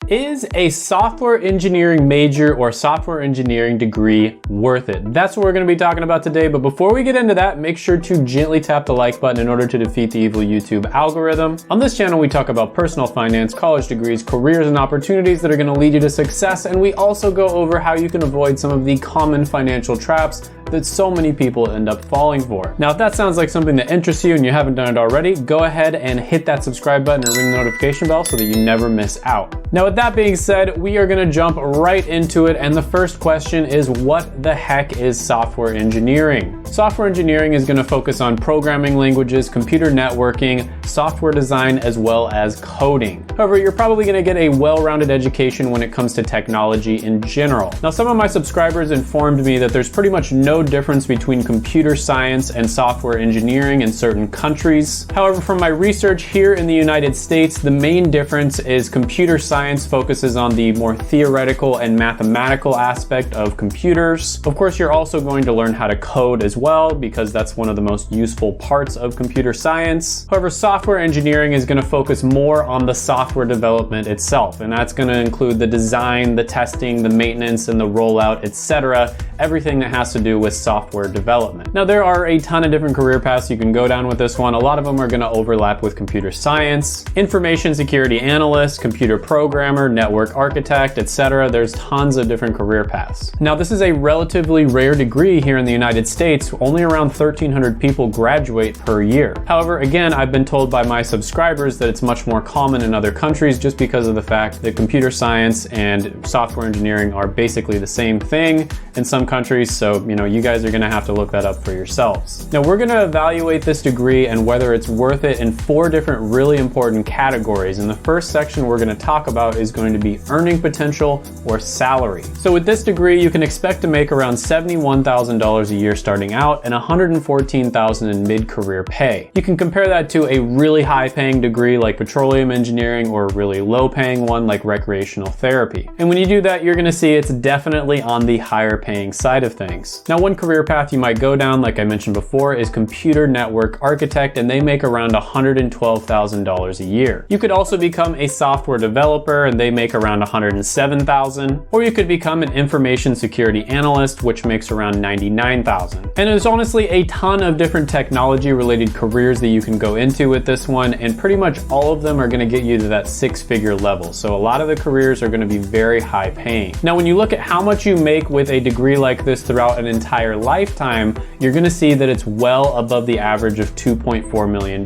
Is a software engineering major or software engineering degree worth it? That's what we're going to be talking about today, but before we get into that, make sure to gently tap the like button in order to defeat the evil YouTube algorithm. On this channel, we talk about personal finance, college degrees, careers, and opportunities that are going to lead you to success, and we also go over how you can avoid some of the common financial traps that so many people end up falling for. Now, if that sounds like something that interests you and you haven't done it already, go ahead and hit that subscribe button and ring the notification bell so that you never miss out. Now, with that being said, we are gonna jump right into it, and the first question is, what the heck is software engineering? Software engineering is gonna focus on programming languages, computer networking, software design, as well as coding. However, you're probably gonna get a well-rounded education when it comes to technology in general. Now, some of my subscribers informed me that there's pretty much no difference between computer science and software engineering in certain countries. However, from my research here in the United States, the main difference is computer science focuses on the more theoretical and mathematical aspect of computers. Of course, you're also going to learn how to code as well, because that's one of the most useful parts of computer science. However, software engineering is going to focus more on the software development itself, and that's going to include the design, the testing, the maintenance, and the rollout, etc. Everything that has to do with software development. Now, there are a ton of different career paths you can go down with this one. A lot of them are going to overlap with computer science, information security analyst, computer programmer, network architect, etc. There's tons of different career paths. Now, this is a relatively rare degree here in the United States. Only around 1,300 people graduate per year. However, again, I've been told by my subscribers that it's much more common in other countries just because of the fact that computer science and software engineering are basically the same thing in some countries. So, you guys are going to have to look that up for yourselves. Now, we're going to evaluate this degree and whether it's worth it in 4 different really important categories. And the first section we're going to talk about is going to be earning potential or salary. So with this degree, you can expect to make around $71,000 a year starting out and $114,000 in mid-career pay. You can compare that to a really high-paying degree like petroleum engineering or a really low-paying one like recreational therapy. And when you do that, you're going to see it's definitely on the higher-paying side of things. Now, one career path you might go down, like I mentioned before, is computer network architect, and they make around $112,000 a year. You could also become a software developer, and they make around $107,000, or you could become an information security analyst, which makes around $99,000. And there's honestly a ton of different technology-related careers that you can go into with this one, and pretty much all of them are going to get you to that 6-figure level. So a lot of the careers are going to be very high paying. Now, when you look at how much you make with a degree like this throughout an entire lifetime, you're going to see that it's well above the average of $2.4 million.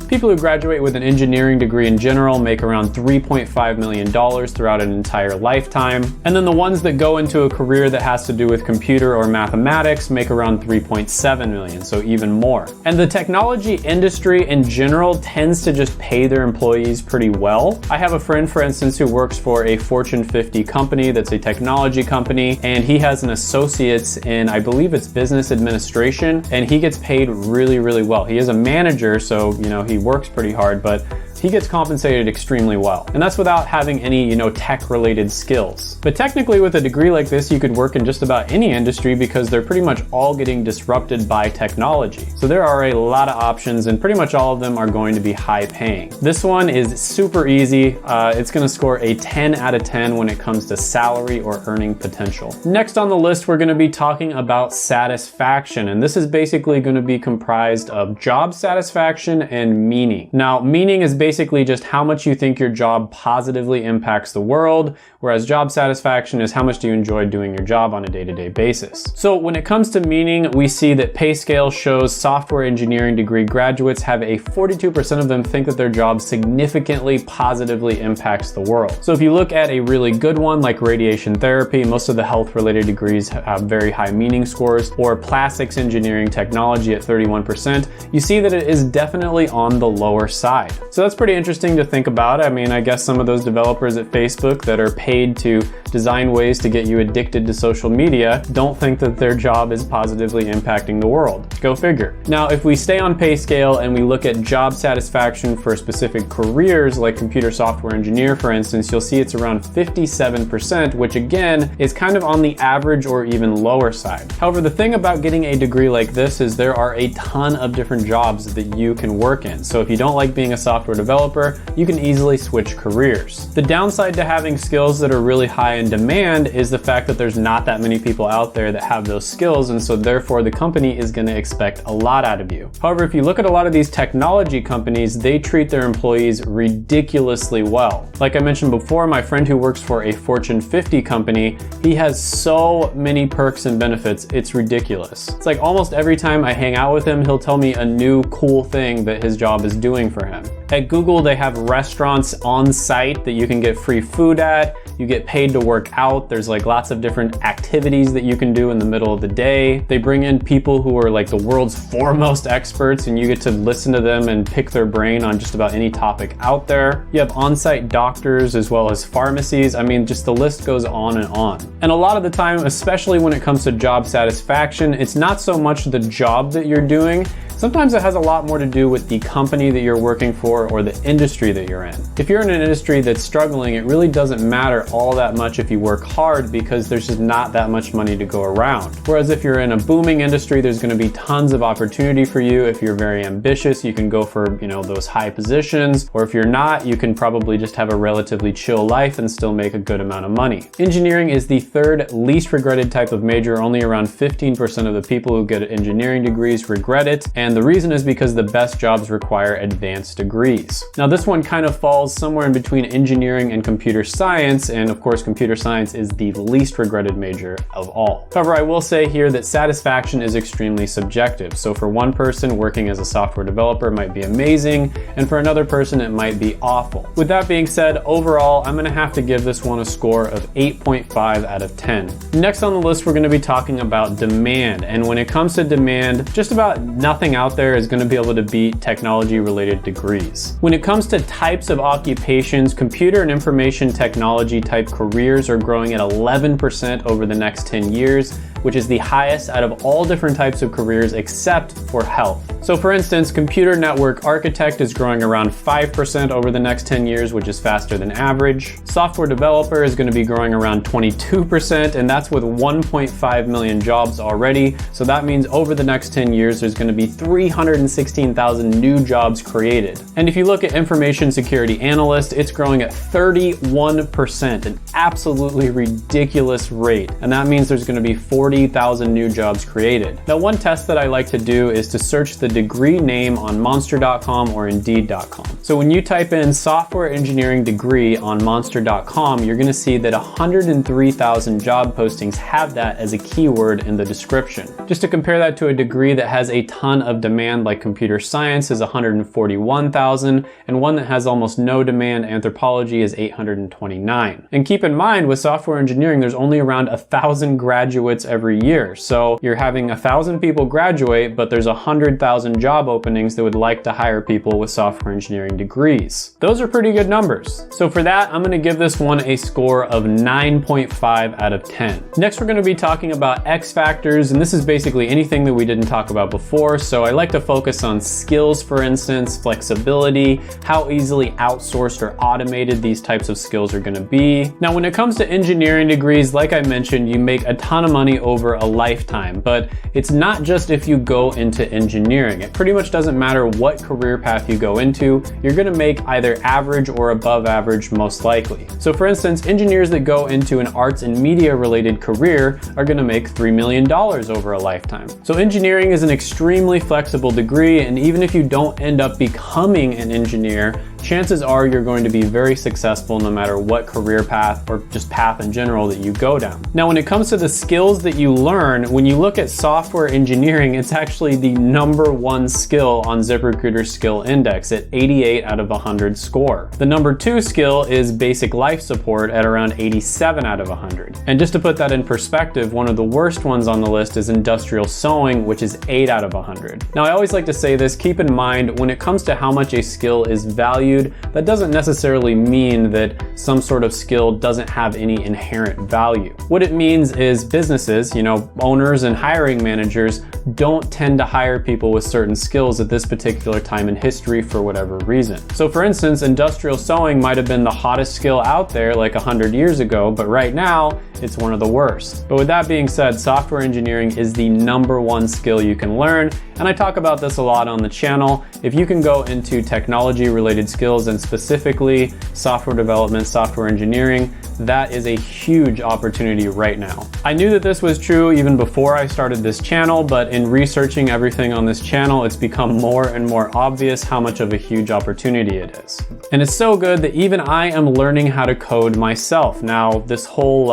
People who graduate with an engineering degree in general make around $3.5 million throughout an entire lifetime. And then the ones that go into a career that has to do with computer or mathematics make around $3.7 million, so even more. And the technology industry in general tends to just pay their employees pretty well. I have a friend, for instance, who works for a Fortune 50 company that's a technology company, and he has an associate's in, I believe it's business administration, and he gets paid really, really well. He is a manager, so he works pretty hard, but he gets compensated extremely well. And that's without having any, tech-related skills. But technically, with a degree like this, you could work in just about any industry because they're pretty much all getting disrupted by technology. So there are a lot of options, and pretty much all of them are going to be high paying. This one is super easy. It's gonna score a 10 out of 10 when it comes to salary or earning potential. Next on the list, we're gonna be talking about satisfaction. And this is basically gonna be comprised of job satisfaction and meaning. Now, meaning is basically just how much you think your job positively impacts the world, whereas job satisfaction is how much do you enjoy doing your job on a day-to-day basis. So when it comes to meaning, we see that pay scale shows software engineering degree graduates have a 42% of them think that their job significantly positively impacts the world. So if you look at a really good one like radiation therapy, most of the health-related degrees have very high meaning scores, or plastics engineering technology at 31%, you see that it is definitely on the lower side. So that's pretty interesting to think about. I mean, I guess some of those developers at Facebook that are paid to design ways to get you addicted to social media don't think that their job is positively impacting the world. Go figure. Now, if we stay on pay scale and we look at job satisfaction for specific careers like computer software engineer, for instance, you'll see it's around 57%, which again is kind of on the average or even lower side. However, the thing about getting a degree like this is there are a ton of different jobs that you can work in. So if you don't like being a software developer, developer, you can easily switch careers. The downside to having skills that are really high in demand is the fact that there's not that many people out there that have those skills, and so therefore the company is going to expect a lot out of you. However, if you look at a lot of these technology companies, they treat their employees ridiculously well. Like I mentioned before, my friend who works for a Fortune 50 company, he has so many perks and benefits, it's ridiculous. It's like almost every time I hang out with him, he'll tell me a new cool thing that his job is doing for him. At Google, they have restaurants on site that you can get free food at. You get paid to work out. There's like lots of different activities that you can do in the middle of the day. They bring in people who are like the world's foremost experts, and you get to listen to them and pick their brain on just about any topic out there. You have on-site doctors as well as pharmacies. I mean, just the list goes on and on. And a lot of the time, especially when it comes to job satisfaction, it's not so much the job that you're doing. Sometimes it has a lot more to do with the company that you're working for or the industry that you're in. If you're in an industry that's struggling, it really doesn't matter all that much if you work hard because there's just not that much money to go around. Whereas if you're in a booming industry, there's going to be tons of opportunity for you. If you're very ambitious, you can go for, those high positions. Or if you're not, you can probably just have a relatively chill life and still make a good amount of money. Engineering is the third least regretted type of major. Only around 15% of the people who get engineering degrees regret it. And the reason is because the best jobs require advanced degrees. Now this one kind of falls somewhere in between engineering and computer science, and of course computer science is the least regretted major of all. However, I will say here that satisfaction is extremely subjective. So for one person, working as a software developer might be amazing, and for another person it might be awful. With that being said, overall I'm going to have to give this one a score of 8.5 out of 10. Next on the list we're going to be talking about demand, and when it comes to demand, just about nothing out there is going to be able to beat technology related degrees. When it comes to types of occupations, computer and information technology type careers are growing at 11% over the next 10 years, which is the highest out of all different types of careers except for health. So for instance, computer network architect is growing around 5% over the next 10 years, which is faster than average. Software developer is going to be growing around 22%, and that's with 1.5 million jobs already. So that means over the next 10 years, there's going to be 316,000 new jobs created. And if you look at information security analyst, it's growing at 31%, an absolutely ridiculous rate. And that means there's going to be 40,000 new jobs created. Now, one test that I like to do is to search the degree name on monster.com or indeed.com. So when you type in software engineering degree on monster.com, you're going to see that 103,000 job postings have that as a keyword in the description. Just to compare that to a degree that has a ton of demand like computer science is 141,000, and one that has almost no demand, anthropology, is 829. And keep in mind, with software engineering, there's only around 1,000 graduates every year. So you're having 1,000 people graduate, but there's 100,000 job openings that would like to hire people with software engineering degrees. Those are pretty good numbers. So for that, I'm going to give this one a score of 9.5 out of 10. Next, we're going to be talking about X factors, and this is basically anything that we didn't talk about before. So I like to focus on skills, for instance, flexibility, how easily outsourced or automated these types of skills are going to be. Now, when it comes to engineering degrees, like I mentioned, you make a ton of money over a lifetime, but it's not just if you go into engineering. It pretty much doesn't matter what career path you go into, you're going to make either average or above average most likely. So for instance, engineers that go into an arts and media related career are going to make $3 million over a lifetime. So engineering is an extremely flexible degree, and even if you don't end up becoming an engineer, chances are you're going to be very successful no matter what career path or just path in general that you go down. Now, when it comes to the skills that you learn, when you look at software engineering, it's actually the #1 skill on ZipRecruiter's skill index at 88 out of 100 score. The #2 skill is basic life support at around 87 out of 100. And just to put that in perspective, one of the worst ones on the list is industrial sewing, which is 8 out of 100. Now, I always like to say this, keep in mind, when it comes to how much a skill is valued, that doesn't necessarily mean that some sort of skill doesn't have any inherent value. What it means is businesses, owners and hiring managers don't tend to hire people with certain skills at this particular time in history for whatever reason. So for instance, industrial sewing might have been the hottest skill out there like 100 years ago, but right now it's one of the worst. But with that being said, software engineering is the #1 skill you can learn, and I talk about this a lot on the channel. If you can go into technology related skills skills, and specifically software development, software engineering, that is a huge opportunity right now. I knew that this was true even before I started this channel, but in researching everything on this channel, it's become more and more obvious how much of a huge opportunity it is. And it's so good that even I am learning how to code myself. Now, this whole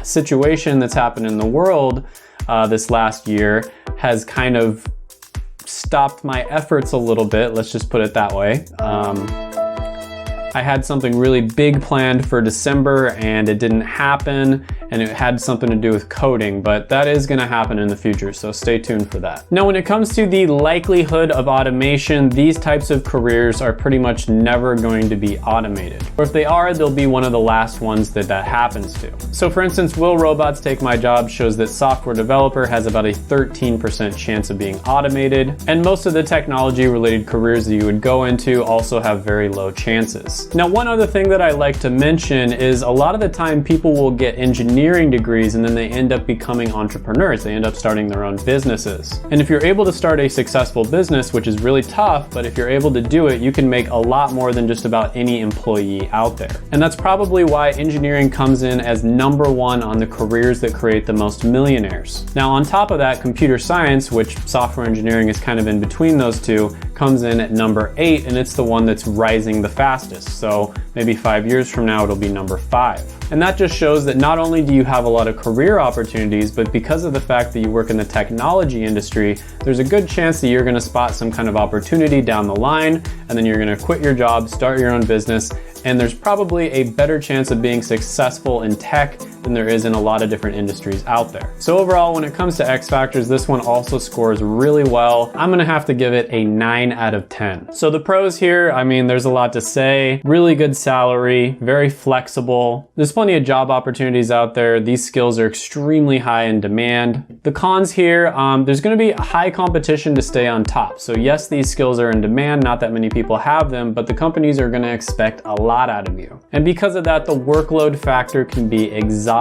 situation that's happened in the world this last year has kind of stopped my efforts a little bit, let's just put it that way. I had something really big planned for December and it didn't happen, and it had something to do with coding, but that is gonna happen in the future, so stay tuned for that. Now, when it comes to the likelihood of automation, these types of careers are pretty much never going to be automated. Or if they are, they'll be one of the last ones that happens to. So for instance, will robots take my job shows that software developer has about a 13% chance of being automated, and most of the technology related careers that you would go into also have very low chances. Now, one other thing that I like to mention is a lot of the time people will get engineering degrees and then they end up becoming entrepreneurs. They end up starting their own businesses. And if you're able to start a successful business, which is really tough, but if you're able to do it, you can make a lot more than just about any employee out there. And that's probably why engineering comes in as #1 on the careers that create the most millionaires. Now, on top of that, computer science, which software engineering is kind of in between those two, comes in at #8, and it's the one that's rising the fastest. So maybe 5 years from now, it'll be #5. And that just shows that not only do you have a lot of career opportunities, but because of the fact that you work in the technology industry, there's a good chance that you're gonna spot some kind of opportunity down the line, and then you're gonna quit your job, start your own business, and there's probably a better chance of being successful in tech than there is in a lot of different industries out there. So overall, when it comes to X factors, this one also scores really well. I'm gonna have to give it a 9 out of 10. So the pros here, I mean, there's a lot to say. Really good salary, very flexible. There's plenty of job opportunities out there. These skills are extremely high in demand. The cons here, there's gonna be a high competition to stay on top. So yes, these skills are in demand, not that many people have them, but the companies are gonna expect a lot out of you. And because of that, the workload factor can be exhausting.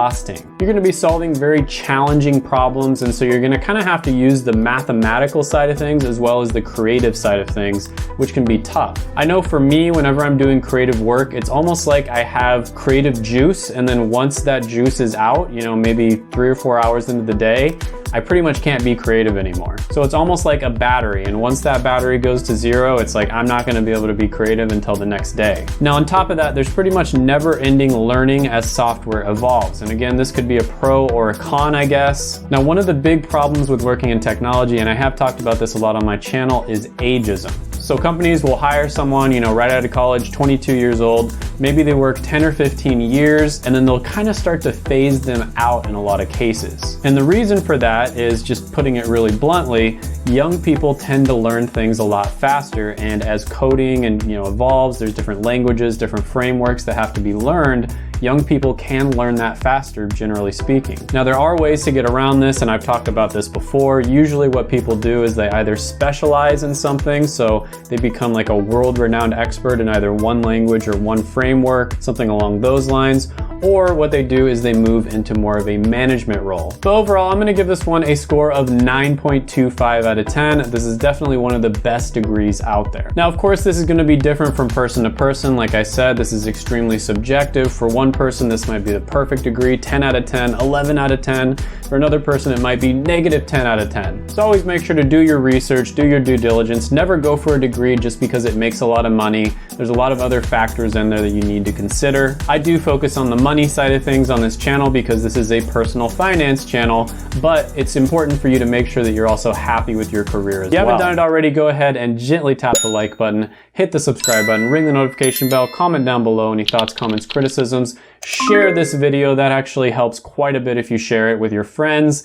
You're gonna be solving very challenging problems, and so you're gonna kind of have to use the mathematical side of things as well as the creative side of things, which can be tough. I know for me, whenever I'm doing creative work, it's almost like I have creative juice, and then once that juice is out, you know, maybe 3 or 4 hours into the day, I pretty much can't be creative anymore. So it's almost like a battery, and once that battery goes to 0, it's like I'm not gonna be able to be creative until the next day. Now, on top of that, there's pretty much never-ending learning as software evolves. And again, this could be a pro or a con, I guess. Now, one of the big problems with working in technology, and I have talked about this a lot on my channel, is ageism. So companies will hire someone, you know, right out of college, 22 years old, maybe they work 10 or 15 years, and then they'll kind of start to phase them out in a lot of cases. And the reason for that is, just putting it really bluntly, young people tend to learn things a lot faster, and as coding and, you know, evolves, there's different languages, different frameworks that have to be learned. Young people can learn that faster, generally speaking. Now, there are ways to get around this, and I've talked about this before. Usually what people do is they either specialize in something, so they become like a world-renowned expert in either one language or one framework, something along those lines, or what they do is they move into more of a management role. But overall, I'm gonna give this one a score of 9.25 out of 10. This is definitely one of the best degrees out there. Now, of course, this is gonna be different from person to person. Like I said, this is extremely subjective. For one person, this might be the perfect degree, 10 out of 10, 11 out of 10. For another person, it might be -10 out of 10. So always make sure to do your research, do your due diligence. Never go for a degree just because it makes a lot of money. There's a lot of other factors in there that you need to consider. I do focus on the money side of things on this channel because this is a personal finance channel, but it's important for you to make sure that you're also happy with your career as well. If you haven't done it already, go ahead and gently tap the like button, hit the subscribe button, ring the notification bell, comment down below any thoughts, comments, criticisms. Share this video. That actually helps quite a bit if you share it with your friends.